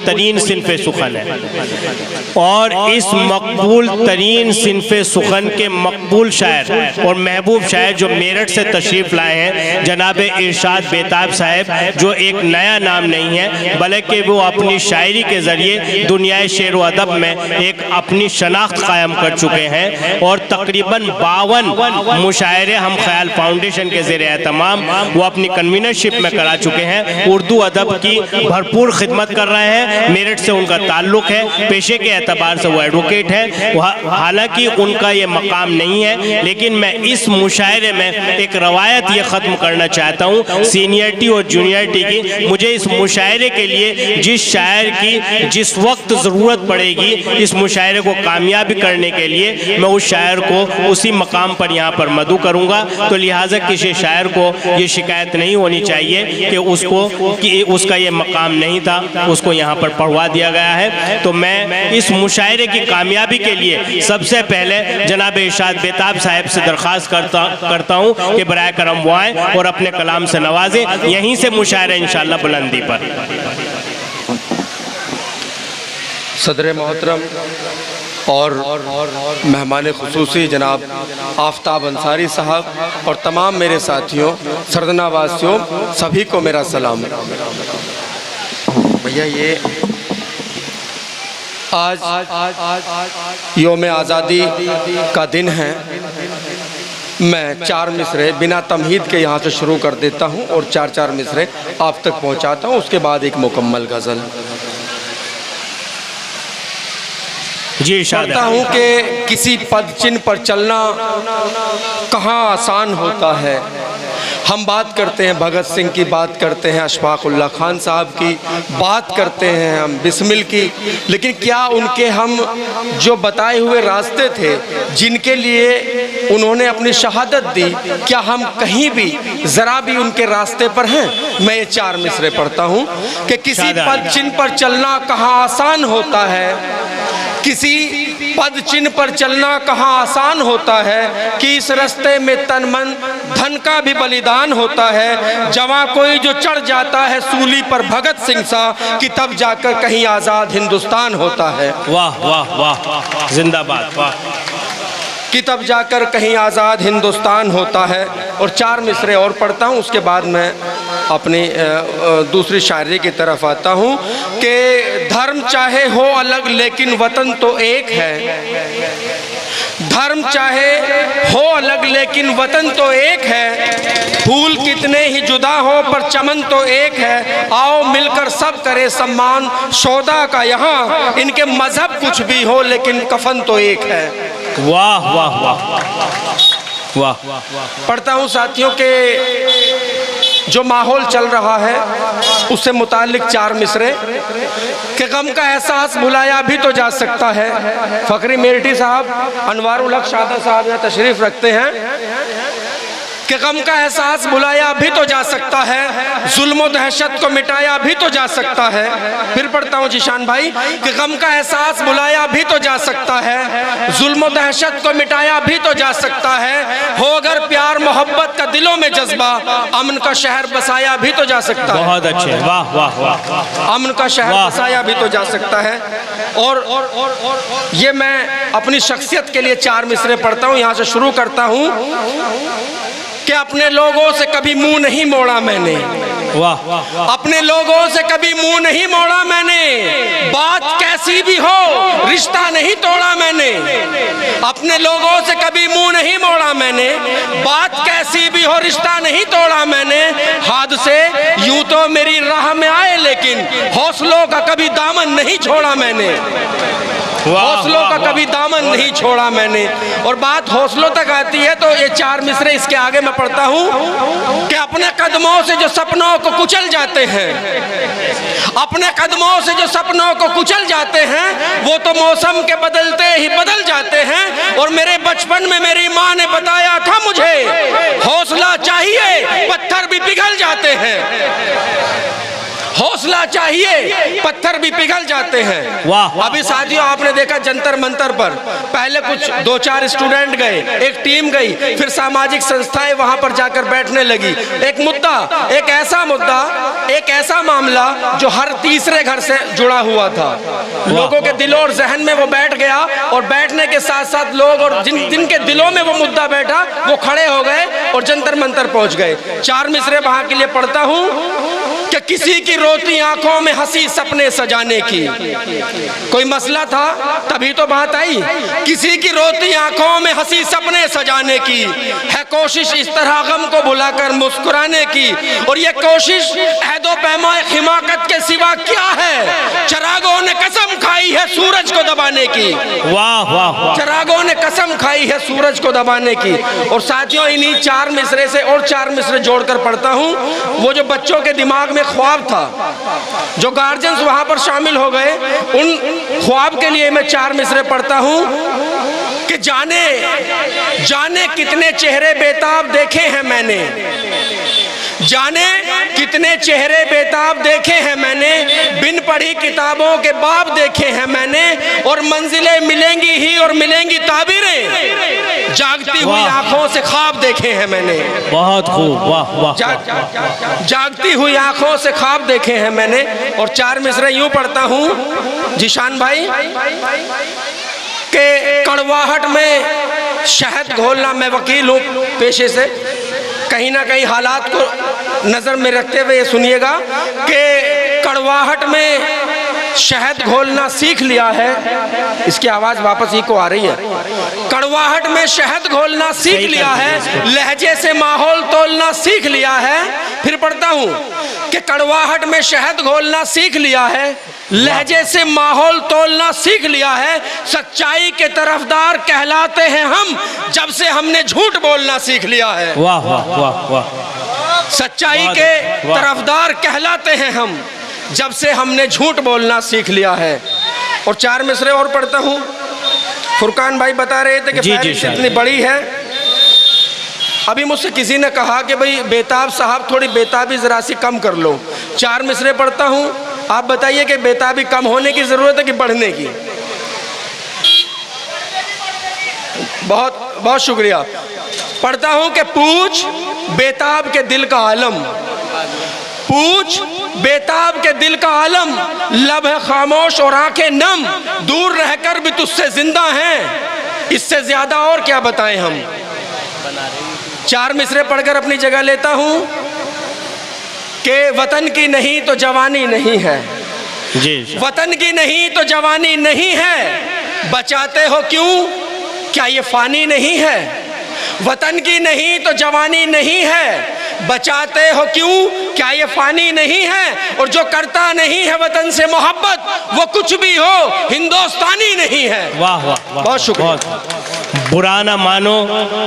तरीन सिन्फ़े सुखन है, और इस मकबूल तरीन सिन्फ़े सुखन के मकबूल शायर और महबूब शायर जो मेरठ से तशरीफ़ लाए हैं जनाब इरशाद बेताब साहब, जो एक नया नाम नहीं है बल्कि वो अपनी शायरी के ज़रिए दुनिया शेर व अदब में एक अपनी शनाख्त कायम कर चुके हैं। और तकरीबन 52 मुशायरे हम ख्याल फाउंडेशन के ज़ेर एहतमाम वो अपनी कन्वीनरशिप में करा चुके हैं। उर्दू अदब की भरपूर खिदमत कर रहे हैं। मेरठ से उनका ताल्लुक़ है, पेशे के एतबार से वो एडवोकेट है। हालांकि उनका ये मकाम नहीं है, लेकिन मैं इस मुशायरे में एक रवायत ये ख़त्म करना चाहता हूँ सीनियरिटी और जूनियरिटी की। मुझे इस मुशायरे के लिए जिस शायर की जिस वक्त ज़रूरत पड़ेगी इस मुशायरे को कामयाबी करने के लिए, मैं उस शायर को उसी मकाम पर यहाँ पर मदू करूँगा। तो लिहाजा किसी शायर को ये शिकायत नहीं होनी चाहिए कि उसका ये मकाम नहीं था, उसको यहाँ पर पढ़वा दिया गया है। तो मैं इस मुशायरे की कामयाबी के लिए सबसे पहले जनाब इरशाद बेताब साहब से दरख्वास्त करता हूँ कि बराए करम वो आएँ और अपने कलाम से नवाजें। यहीं से मुशायरा इंशाअल्लाह बुलंदी पर। सदर मोहतरम और मेहमान खुसूसी जनाब आफ्ताब अंसारी साहब और तमाम मेरे साथियों, सरदना वासियों, सभी को मेरा सलाम। भैया ये आज योम आज़ादी का दिन है। मैं 4 मिसरे बिना तमहीद के यहाँ से शुरू कर देता हूँ और 4 मिसरे आप तक पहुँचाता हूँ, उसके बाद एक मुकम्मल गज़ल। जी पढ़ता हूँ कि किसी पद चिन्ह पर चलना कहाँ आसान होता है। हम बात करते हैं भगत सिंह की, बात करते हैं अशफाकुल्लाह खान साहब की, बात करते हैं हम बिस्मिल की, लेकिन क्या उनके हम जो बताए हुए रास्ते थे जिनके लिए उन्होंने अपनी शहादत दी, क्या हम कहीं भी ज़रा भी उनके रास्ते पर हैं? मैं ये 4 मिसरे पढ़ता हूँ कि किसी पद चिन्ह पर चलना कहाँ आसान होता है, किसी पद चिन्ह पर चलना कहाँ आसान होता है, कि इस रास्ते में तन मन धन का भी बलिदान होता है। जवां कोई जो चढ़ जाता है सूली पर भगत सिंह सा, कि तब जाकर कहीं आज़ाद हिंदुस्तान होता है। वाह वाह वाह, जिंदाबाद, वाह। कि तब जाकर कहीं आज़ाद हिंदुस्तान होता है। और 4 मिसरे और पढ़ता हूँ, उसके बाद मैं अपनी दूसरी शायरी की तरफ आता हूँ कि धर्म चाहे हो अलग लेकिन वतन तो एक है। धर्म चाहे हो अलग लेकिन वतन तो एक है। फूल कितने ही जुदा हो पर चमन तो एक है। आओ मिलकर सब करे सम्मान शोदा का यहाँ, इनके मजहब कुछ भी हो लेकिन कफन तो एक है। वाह वाह वाह वाह। पढ़ता हूँ साथियों के जो माहौल चल रहा है उससे मुतालिक 4 मिसरे कि गम का एहसास भुलाया भी तो जा सकता है। फ़खरी मेरठी साहब, अनवारुल हक शादा साहब यहाँ तशरीफ़ रखते हैं कि गम का एहसास भुलाया भी तो जा सकता है, जुल्म और दहशत को मिटाया भी तो जा सकता है। फिर पढ़ता हूँ जीशान भाई कि गम का एहसास भुलाया भी तो जा सकता है, जुल्म और दहशत को मिटाया भी तो जा सकता है। हो अगर प्यार मोहब्बत का दिलों में जज्बा, अमन का शहर बसाया भी तो जा सकता है। बहुत अच्छे, वाह वाह वाह। अमन का शहर बसाया भी तो जा सकता है। और ये मैं अपनी शख्सियत के लिए 4 मिसरे पढ़ता हूँ, यहाँ से शुरू करता हूँ कि अपने लोगों से कभी मुंह नहीं मोड़ा मैंने। वाह। अपने लोगों से कभी मुंह नहीं मोड़ा मैंने, बात कैसी भी हो रिश्ता नहीं तोड़ा मैंने। अपने लोगों से कभी मुंह नहीं मोड़ा मैंने, बात कैसी भी हो रिश्ता नहीं तोड़ा मैंने। हादसे यूं तो मेरी राह में आए लेकिन हौसलों का कभी दामन नहीं छोड़ा मैंने। हौसलों का कभी दामन नहीं छोड़ा मैंने। और बात हौसलों तक आती है तो ये 4 मिसरे इसके आगे मैं पढ़ता हूँ कि अपने कदमों से जो सपनों को कुचल जाते हैं, अपने कदमों से जो सपनों को कुचल जाते हैं, वो तो मौसम के बदलते ही बदल जाते हैं। और मेरे बचपन में मेरी माँ ने बताया था मुझे, हौसला चाहिए पत्थर भी पिघल जाते हैं। हौसला चाहिए, पत्थर भी पिघल जाते हैं। वाह। अभी साथियों आपने देखा जंतर मंतर पर पहले कुछ 2-4 स्टूडेंट गए, एक टीम गई, फिर सामाजिक संस्थाएं वहां पर जाकर बैठने लगी। एक मुद्दा, एक ऐसा मुद्दा, एक ऐसा मामला जो हर तीसरे घर से जुड़ा हुआ था। लोगों के दिलों और जहन में वो बैठ गया, और बैठने के साथ साथ लोग और जिनके दिलों में वो मुद्दा बैठा वो खड़े हो गए और जंतर मंतर पहुंच गए। 4 मिसरे वहां के लिए पढ़ता हूं कि किसी की रोती आंखों में हंसी सपने सजाने की। कोई मसला था तभी तो बात आई। किसी की रोती आंखों में हंसी सपने सजाने की है कोशिश इस तरह गम को भुलाकर मुस्कुराने की, और ये कोशिश अहदो पैमा हिमाकत के सिवा क्या है। चिरागों ने कसम खाई है सूरज को दबाने की। वाह वाह। चिरागों ने कसम खाई है सूरज को दबाने की। और साथियों इन्हीं 4 मिसरे से और 4 मिसरे जोड़कर पढ़ता हूं। वो जो बच्चों के दिमाग में ख्वाब था, जो गार्जियंस वहां पर शामिल हो गए, उन ख्वाब के लिए मैं 4 मिसरे पढ़ता हूं कि जाने जाने कितने चेहरे बेताब देखे हैं मैंने, जाने कितने चेहरे बेताब देखे हैं मैंने, बिन पढ़ी किताबों के बाब देखे हैं मैंने, और मंजिलें मिलेंगी ही और मिलेंगी ताबीरें, जागती हुई आंखों से ख्वाब देखे हैं मैंने। बहुत खूब, वाह वाह। जागती हुई आंखों से ख्वाब देखे हैं मैंने। और 4 मिसरे यूं पढ़ता हूं जिशान भाई के कड़वाहट में शहद घोलना। मैं वकील हूं पेशे से, कहीं ना कहीं हालात को नजर में रखते हुए सुनिएगा कि कड़वाहट में शहद घोलना सीख लिया है। इसकी आवाज वापस ही को आ रही है। कड़वाहट में शहद घोलना सीख लिया है, लहजे से माहौल तोलना सीख लिया है। फिर पढ़ता हूं कि कड़वाहट में शहद घोलना सीख लिया है, लहजे से माहौल तोलना सीख लिया है। सच्चाई के तरफदार कहलाते हैं हम जब से हमने झूठ बोलना सीख लिया है। वाह वाह वाह वाह। सच्चाई के तरफदार कहलाते हैं हम जब से हमने झूठ बोलना सीख लिया है। और 4 मिसरे और पढ़ता हूं। फुरकान भाई बता रहे थे कि फहरिस्त इतनी बड़ी है। अभी मुझसे किसी ने कहा कि भाई बेताब साहब थोड़ी बेताबी जरा सी कम कर लो। 4 मिसरे पढ़ता हूं, आप बताइए कि बेताबी कम होने की जरूरत है कि बढ़ने की? बहुत बहुत शुक्रिया। पढ़ता हूं कि पूछ बेताब के दिल का आलम, पूछ बेताब के दिल का आलम, लब है खामोश और आंखें नम, दूर रहकर भी तुझसे जिंदा हैं, इससे ज्यादा और क्या बताएं हम। 4 मिसरे पढ़कर अपनी जगह लेता हूं कि वतन की नहीं तो जवानी नहीं है, जी वतन की नहीं तो जवानी नहीं है, बचाते हो क्यों क्या ये फानी नहीं है। वतन की नहीं तो जवानी नहीं है, बचाते हो क्यों क्या ये फानी नहीं है। और जो करता नहीं है वतन से मोहब्बत, वो कुछ भी हो हिंदुस्तानी नहीं है। वाह वाह वाह। बहुत शुक्रिया। बुरा ना मानो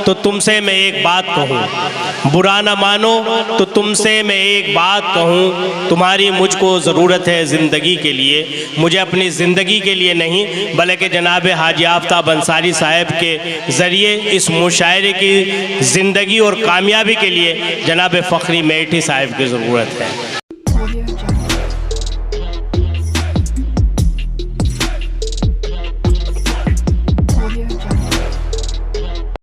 तो तुमसे मैं एक बात कहूँ, बुरा ना मानो तो तुमसे मैं एक बात कहूँ, तुम्हारी मुझको ज़रूरत है ज़िंदगी के लिए, मुझे अपनी ज़िंदगी के लिए नहीं बल्कि जनाब हाजी आफ्ताब अंसारी साहब के ज़रिए इस मुशायरे की ज़िंदगी और कामयाबी के लिए जनाब फ़खरी मेठी साहब की ज़रूरत है।